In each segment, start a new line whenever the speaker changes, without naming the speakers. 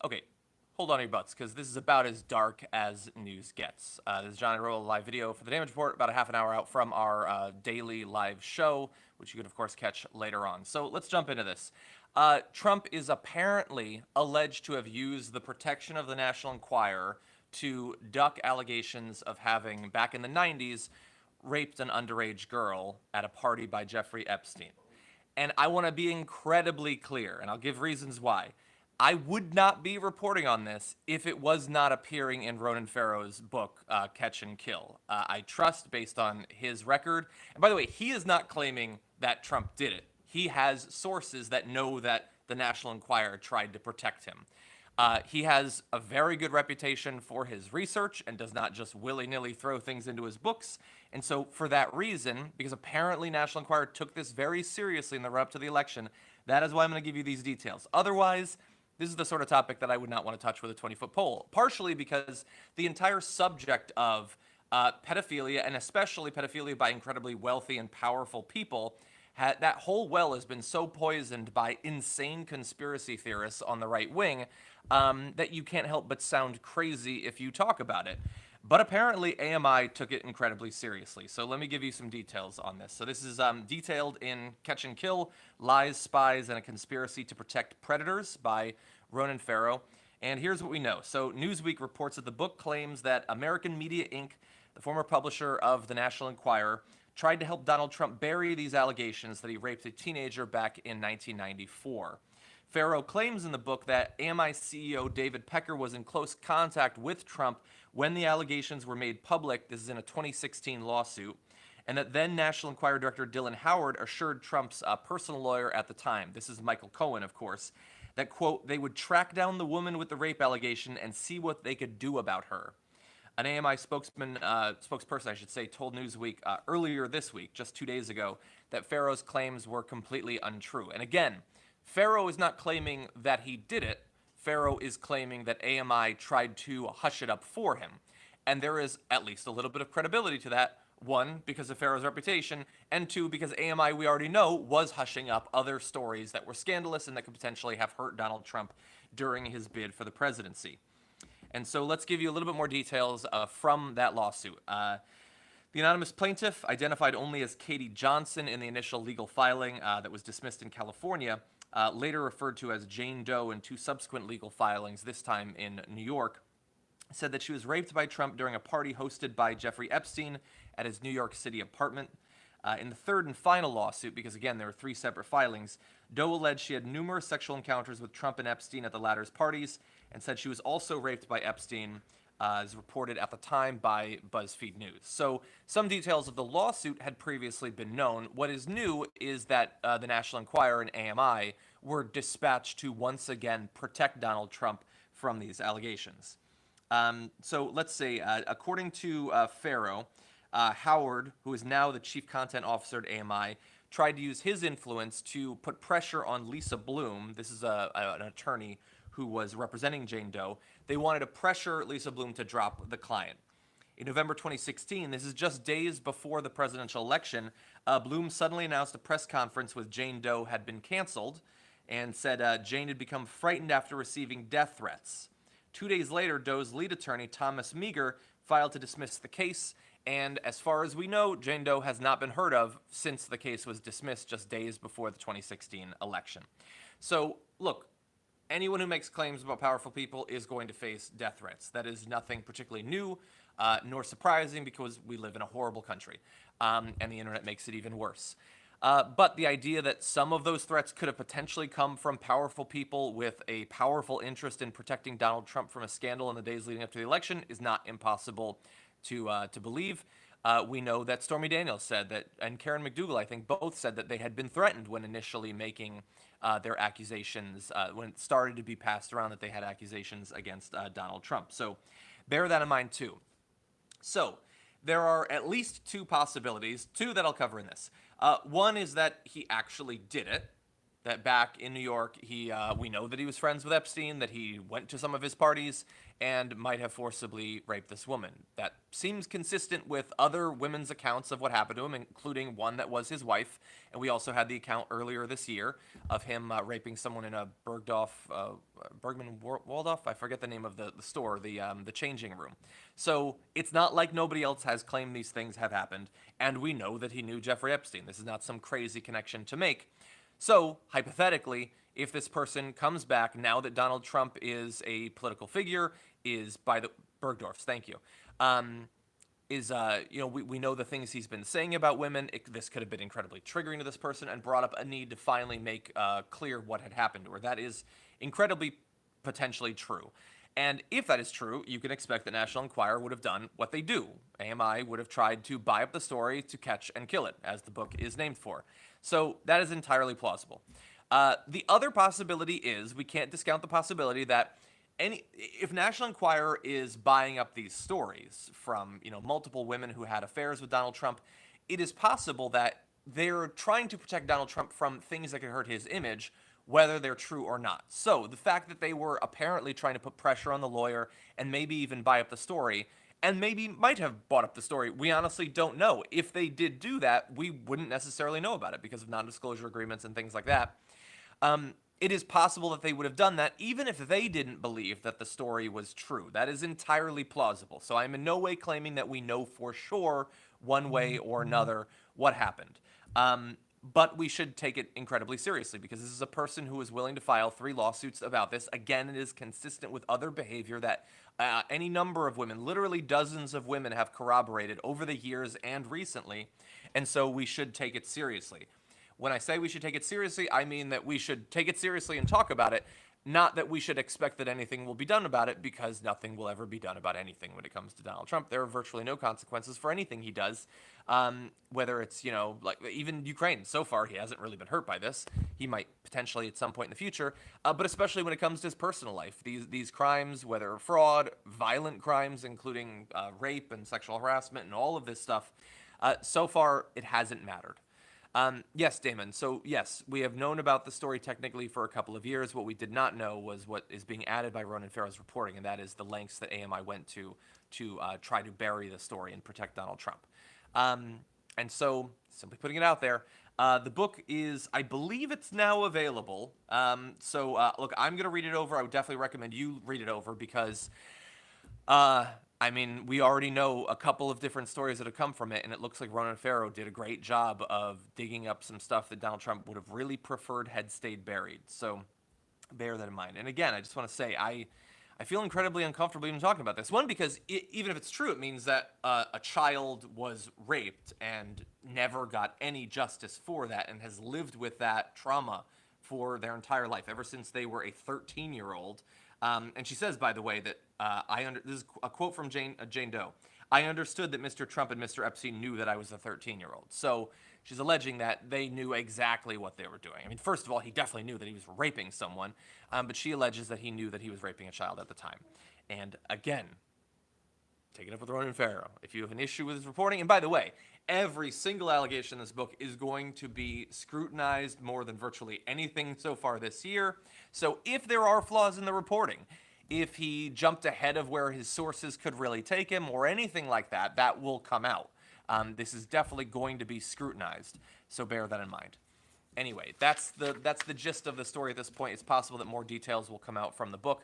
Okay, hold on to your butts, because this is about as dark as news gets. This is John Iadarola live video for the Damage Report, about a half an hour out from our daily live show, which you can, of course, catch later on. So let's jump into this. Trump is apparently alleged to have used the protection of the National Enquirer to duck allegations of having, back in the 90s, raped an underage girl at a party by Jeffrey Epstein. And I want to be incredibly clear, and I'll give reasons why. I would not be reporting on this if it was not appearing in Ronan Farrow's book, Catch and Kill. I trust based on his record. And by the way, he is not claiming that Trump did it. He has sources that know that the National Enquirer tried to protect him. He has a very good reputation for his research and does not just willy-nilly throw things into his books. And so for that reason, because apparently National Enquirer took this very seriously in the run-up to the election, that is why I'm going to give you these details. Otherwise, this is the sort of topic that I would not want to touch with a 20-foot pole, partially because the entire subject of pedophilia, and especially pedophilia by incredibly wealthy and powerful people, that whole well has been so poisoned by insane conspiracy theorists on the right wing that you can't help but sound crazy if you talk about it. But apparently AMI took it incredibly seriously. So let me give you some details on this. So this is detailed in Catch and Kill, Lies, Spies, and a Conspiracy to Protect Predators by Ronan Farrow. And here's what we know. So Newsweek reports that the book claims that American Media Inc., the former publisher of the National Enquirer, tried to help Donald Trump bury these allegations that he raped a teenager back in 1994. Farrow claims in the book that AMI CEO David Pecker was in close contact with Trump when the allegations were made public. This is in a 2016 lawsuit. And that then National Enquirer Director Dylan Howard assured Trump's personal lawyer at the time, this is Michael Cohen, of course, that, quote, they would track down the woman with the rape allegation and see what they could do about her. An AMI spokesperson, I should say, told Newsweek earlier this week, just 2 days ago, that Farrow's claims were completely untrue. And again, Farrow is not claiming that he did it. Farrow is claiming that AMI tried to hush it up for him. And there is at least a little bit of credibility to that. One, because of Farrow's reputation, and two, because AMI, we already know, was hushing up other stories that were scandalous and that could potentially have hurt Donald Trump during his bid for the presidency. And so let's give you a little bit more details from that lawsuit. The anonymous plaintiff, identified only as Katie Johnson in the initial legal filing that was dismissed in California, later referred to as Jane Doe in two subsequent legal filings, this time in New York, said that she was raped by Trump during a party hosted by Jeffrey Epstein at his New York City apartment. In the third and final lawsuit, because again, there were three separate filings, Doe alleged she had numerous sexual encounters with Trump and Epstein at the latter's parties, and said she was also raped by Epstein, as reported at the time by BuzzFeed News. So some details of the lawsuit had previously been known. What is new is that the National Enquirer and AMI were dispatched to once again protect Donald Trump from these allegations. So let's say, according to Farrow, Howard, who is now the chief content officer at AMI, tried to use his influence to put pressure on Lisa Bloom. This is an attorney who was representing Jane Doe. They wanted to pressure Lisa Bloom to drop the client. In November 2016, this is just days before the presidential election, Bloom suddenly announced a press conference with Jane Doe had been canceled and said Jane had become frightened after receiving death threats. 2 days later, Doe's lead attorney, Thomas Meagher, filed to dismiss the case, and as far as we know, Jane Doe has not been heard of since the case was dismissed just days before the 2016 election. So, look, anyone who makes claims about powerful people is going to face death threats. That is nothing particularly new, nor surprising, because we live in a horrible country, and the internet makes it even worse. But the idea that some of those threats could have potentially come from powerful people with a powerful interest in protecting Donald Trump from a scandal in the days leading up to the election is not impossible to believe. We know that Stormy Daniels said that, and Karen McDougal, I think, both said that they had been threatened when initially making their accusations, when it started to be passed around that they had accusations against Donald Trump. So bear that in mind too. So there are at least two possibilities, two that I'll cover in this. One is that he actually did it. that back in New York, we know that he was friends with Epstein, that he went to some of his parties, and might have forcibly raped this woman. That seems consistent with other women's accounts of what happened to him, including one that was his wife. And we also had the account earlier this year of him raping someone in a Bergman Waldorf. I forget the name of the store, the changing room. So it's not like nobody else has claimed these things have happened, and we know that he knew Jeffrey Epstein. This is not some crazy connection to make. So, hypothetically, if this person comes back now that Donald Trump is a political figure, is by the Bergdorfs, thank you, we know the things he's been saying about women. This could have been incredibly triggering to this person and brought up a need to finally make clear what had happened to her. That is incredibly potentially true. And if that is true, you can expect that National Enquirer would have done what they do. AMI would have tried to buy up the story to catch and kill it, as the book is named for. So that is entirely plausible. The other possibility is, we can't discount the possibility that if National Enquirer is buying up these stories from multiple women who had affairs with Donald Trump, it is possible that they're trying to protect Donald Trump from things that could hurt his image, whether they're true or not. So the fact that they were apparently trying to put pressure on the lawyer and maybe even buy up the story, and maybe might have bought up the story, we honestly don't know. If they did do that, we wouldn't necessarily know about it because of non-disclosure agreements and things like that. It is possible that they would have done that even if they didn't believe that the story was true. That is entirely plausible. So I'm in no way claiming that we know for sure one way or another what happened. But we should take it incredibly seriously because this is a person who is willing to file 3 lawsuits about this. Again, it is consistent with other behavior that any number of women, literally dozens of women, have corroborated over the years and recently. And so we should take it seriously. When I say we should take it seriously, I mean that we should take it seriously and talk about it, not that we should expect that anything will be done about it, because nothing will ever be done about anything when it comes to Donald Trump. There are virtually no consequences for anything he does, whether it's, like even Ukraine. So far, he hasn't really been hurt by this. He might potentially at some point in the future, but especially when it comes to his personal life. These crimes, whether fraud, violent crimes, including rape and sexual harassment and all of this stuff, so far it hasn't mattered. Yes, Damon. So yes, we have known about the story technically for a couple of years. What we did not know was what is being added by Ronan Farrow's reporting, and that is the lengths that AMI went to try to bury the story and protect Donald Trump. And so, simply putting it out there, the book is, I believe it's now available. Look, I'm going to read it over. I would definitely recommend you read it over because we already know a couple of different stories that have come from it, and it looks like Ronan Farrow did a great job of digging up some stuff that Donald Trump would have really preferred had stayed buried. So bear that in mind. And again, I just want to say, I feel incredibly uncomfortable even talking about this. One, because even if it's true, it means that a child was raped and never got any justice for that and has lived with that trauma for their entire life, ever since they were a 13-year-old. And she says, by the way, that this is a quote from Jane Doe. I understood that Mr. Trump and Mr. Epstein knew that I was a 13-year-old. So she's alleging that they knew exactly what they were doing. I mean, first of all, he definitely knew that he was raping someone, but she alleges that he knew that he was raping a child at the time. And again, take it up with Ronan Farrow if you have an issue with his reporting. And by the way, every single allegation in this book is going to be scrutinized more than virtually anything so far this year. So if there are flaws in the reporting, if he jumped ahead of where his sources could really take him or anything like that, that will come out. This is definitely going to be scrutinized, so bear that in mind. Anyway, that's the gist of the story at this point. It's possible that more details will come out from the book.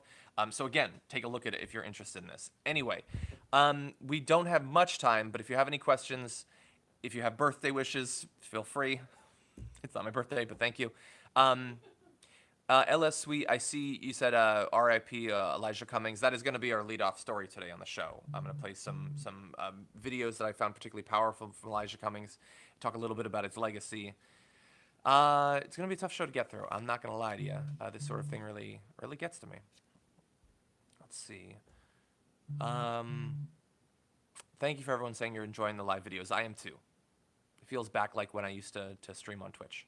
So again, take a look at it if you're interested in this. Anyway, we don't have much time, but if you have any questions, if you have birthday wishes, feel free. It's not my birthday, but thank you. LS Sweet, I see you said R.I.P. Elijah Cummings. That is going to be our lead-off story today on the show. I'm going to play some videos that I found particularly powerful from Elijah Cummings, talk a little bit about its legacy. It's going to be a tough show to get through. I'm not going to lie to you. This sort of thing really gets to me. Let's see. Thank you for everyone saying you're enjoying the live videos. I am too. It feels back like when I used to stream on Twitch.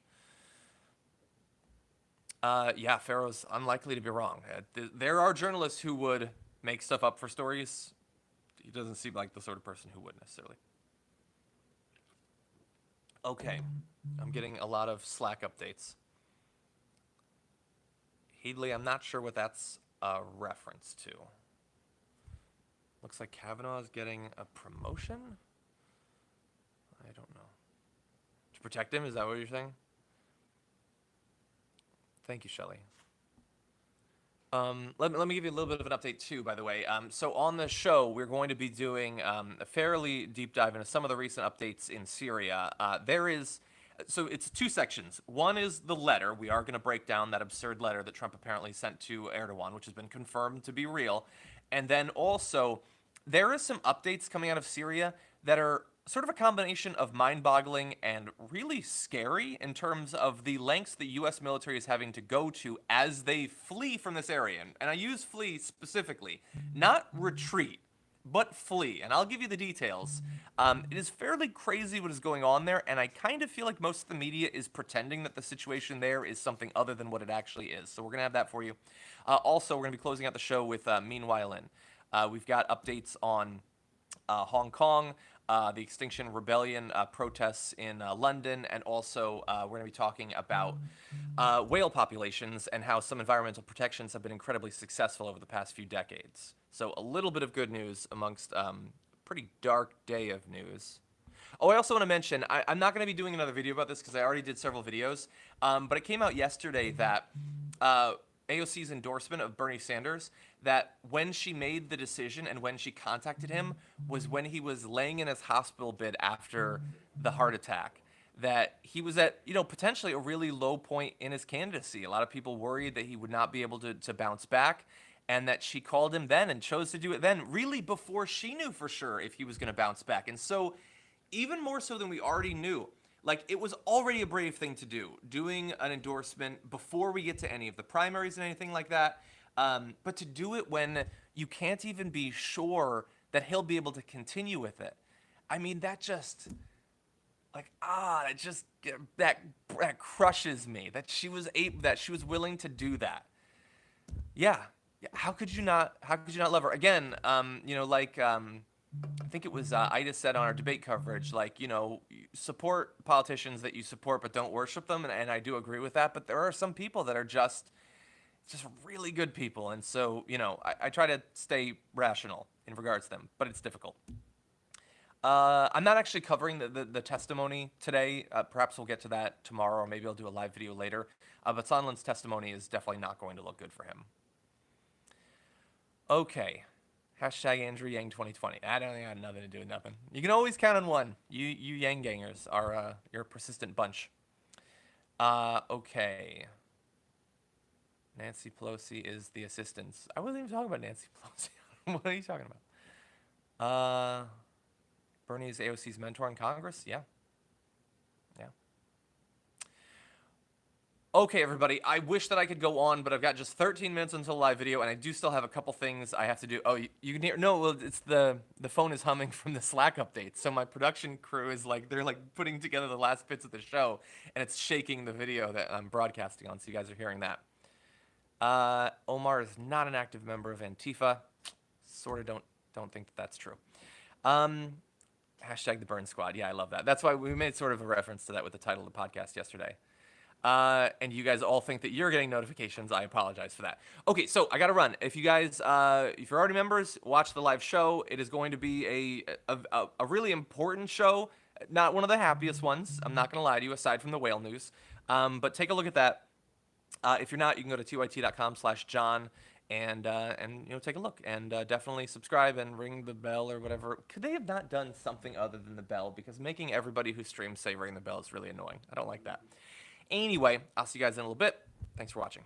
Yeah, Farrow's unlikely to be wrong. There are journalists who would make stuff up for stories. He doesn't seem like the sort of person who would necessarily. Okay, I'm getting a lot of Slack updates. Headley, I'm not sure what that's a reference to. Looks like Kavanaugh is getting a promotion? I don't know. To protect him, is that what you're saying? Thank you, Shelley. Let me give you a little bit of an update too, by the way. So on the show, we're going to be doing a fairly deep dive into some of the recent updates in Syria. So it's two sections. One is the letter. We are going to break down that absurd letter that Trump apparently sent to Erdogan, which has been confirmed to be real. And then also, there is some updates coming out of Syria that are sort of a combination of mind-boggling and really scary in terms of the lengths the U.S. military is having to go to as they flee from this area. And I use flee specifically, not retreat, but flee. And I'll give you the details. It is fairly crazy what is going on there, and I kind of feel like most of the media is pretending that the situation there is something other than what it actually is. So we're going to have that for you. Also, we're going to be closing out the show with Meanwhile In. We've got updates on Hong Kong, the Extinction Rebellion protests in London, and also we're going to be talking about whale populations and how some environmental protections have been incredibly successful over the past few decades. So a little bit of good news amongst a pretty dark day of news. Oh, I also want to mention, I'm not going to be doing another video about this because I already did several videos, but it came out yesterday that AOC's endorsement of Bernie Sanders, that when she made the decision and when she contacted him was when he was laying in his hospital bed after the heart attack, that he was at, potentially a really low point in his candidacy. A lot of people worried that he would not be able to bounce back, and that she called him then and chose to do it then, really before she knew for sure if he was going to bounce back. And so, even more so than we already knew, like, it was already a brave thing to do, doing an endorsement before we get to any of the primaries and anything like that. But to do it when you can't even be sure that he'll be able to continue with it. I mean, that just, that crushes me, that she was willing to do that. Yeah. How could you not love her? Again, I think it was Ida said on our debate coverage, support politicians that you support but don't worship them, and I do agree with that. But there are some people that are just really good people, and so I try to stay rational in regards to them, but it's difficult. I'm not actually covering the testimony today. Perhaps we'll get to that tomorrow, or maybe I'll do a live video later. But Sondland's testimony is definitely not going to look good for him. Okay. Hashtag Andrew Yang 2020. I don't think I had nothing to do with nothing. You can always count on one. You Yang gangers are you're a persistent bunch. Okay. Nancy Pelosi is the assistant. I wasn't even talking about Nancy Pelosi. What are you talking about? Bernie's AOC's mentor in Congress? Yeah. Okay, everybody, I wish that I could go on, but I've got just 13 minutes until live video, and I do still have a couple things I have to do. Oh, you can hear, no, well, it's the phone is humming from the Slack update, so my production crew is they're putting together the last bits of the show, and it's shaking the video that I'm broadcasting on, so you guys are hearing that. Omar is not an active member of Antifa. Sort of don't think that that's true. Hashtag the Burn Squad. Yeah, I love that. That's why we made sort of a reference to that with the title of the podcast yesterday. And you guys all think that you're getting notifications. I apologize for that. Okay, so I gotta run. If you guys, if you're already members, watch the live show. It is going to be a really important show. Not one of the happiest ones. I'm not gonna lie to you, aside from the whale news. But take a look at that. If you're not, you can go to tyt.com/John and take a look, and definitely subscribe and ring the bell or whatever. Could they have not done something other than the bell? Because making everybody who streams say ring the bell is really annoying. I don't like that. Anyway, I'll see you guys in a little bit. Thanks for watching.